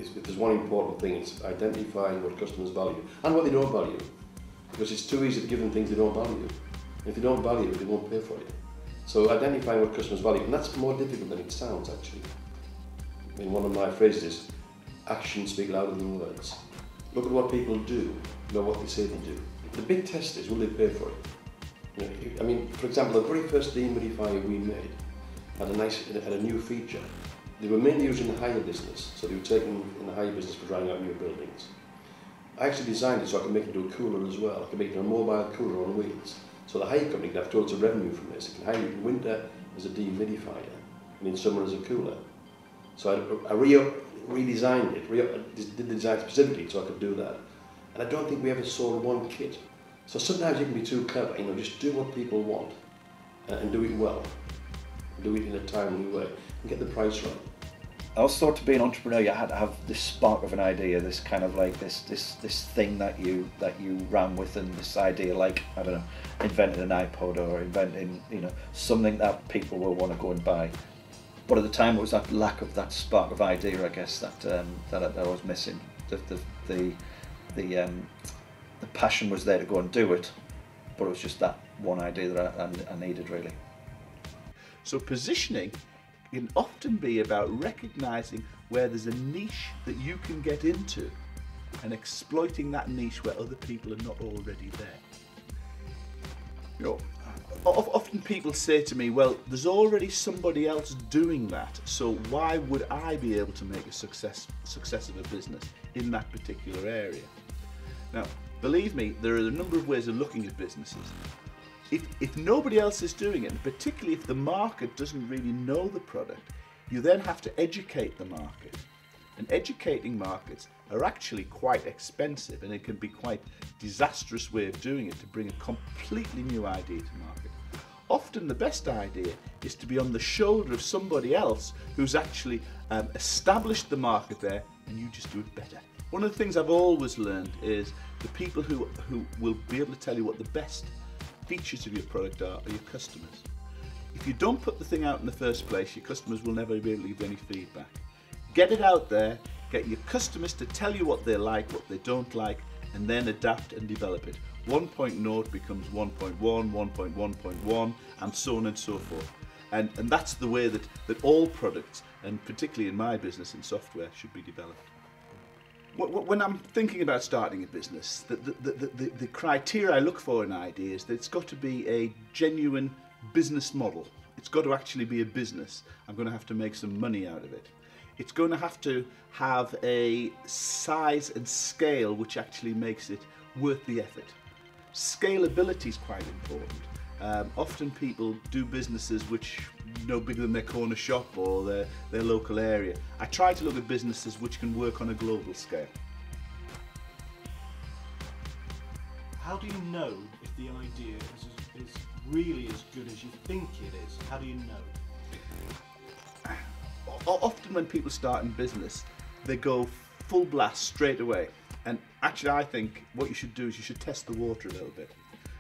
if there's one important thing, it's identifying what customers value and what they don't value. Because it's too easy to give them things they don't value. And if they don't value it, they won't pay for it. So identifying what customers value, and that's more difficult than it sounds actually. I mean, one of my phrases is, actions speak louder than words. Look at what people do, not what they say they do. The big test is, will they pay for it? You know, I mean, for example, the very first dehumidifier we made had a new feature. They were mainly used in the hire business, so they were taken in the hire business for drying out new buildings. I actually designed it so I could make it into a cooler as well. I could make it a mobile cooler on wheels. So the hire company can have total revenue from this. It can hire it in winter as a dehumidifier and in summer as a cooler. So I redesigned it, did the design specifically so I could do that. And I don't think we ever sold one kit. So sometimes you can be too clever, you know, just do what people want and do it well. Do it in a timely way and get the price right. I always thought to be an entrepreneur you had to have this spark of an idea, this kind of like this thing that you ran with, and this idea, like, I don't know, inventing an iPod or inventing, you know, something that people will want to go and buy. But at the time it was that lack of that spark of idea, I guess, that I was missing. The passion was there to go and do it, but it was just that one idea that I needed really. So positioning can often be about recognizing where there's a niche that you can get into and exploiting that niche where other people are not already there. You know, often people say to me, well, there's already somebody else doing that, so why would I be able to make a success of a business in that particular area? Now, believe me, there are a number of ways of looking at businesses. If nobody else is doing it, and particularly if the market doesn't really know the product, you then have to educate the market. And educating markets are actually quite expensive, and it can be quite a disastrous way of doing it to bring a completely new idea to market. Often the best idea is to be on the shoulder of somebody else who's actually established the market there, and you just do it better. One of the things I've always learned is the people who will be able to tell you what the best features of your product are your customers. If you don't put the thing out in the first place, your customers will never be able to give any feedback. Get it out there, get your customers to tell you what they like, what they don't like, and then adapt and develop it. 1.0 becomes 1.1, 1.1.1, and so on and so forth. And that's the way that all products, and particularly in my business in software, should be developed. When I'm thinking about starting a business, the criteria I look for in an idea is that it's got to be a genuine business model. It's got to actually be a business. I'm going to have to make some money out of it. It's going to have a size and scale which actually makes it worth the effort. Scalability is quite important. Often people do businesses which are no bigger than their corner shop or their local area. I try to look at businesses which can work on a global scale. How do you know if the idea is really as good as you think it is? How do you know? Often when people start in business, they go full blast straight away. And actually I think what you should do is you should test the water a little bit.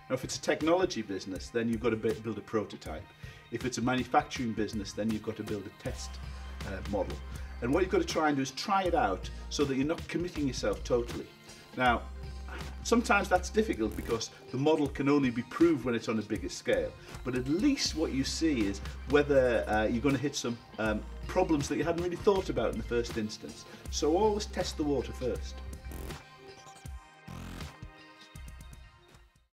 Now, if it's a technology business, then you've got to build a prototype. If it's a manufacturing business, then you've got to build a test model. And what you've got to try and do is try it out so that you're not committing yourself totally. Now, sometimes that's difficult because the model can only be proved when it's on a bigger scale. But at least what you see is whether you're going to hit some problems that you hadn't really thought about in the first instance. So always test the water first.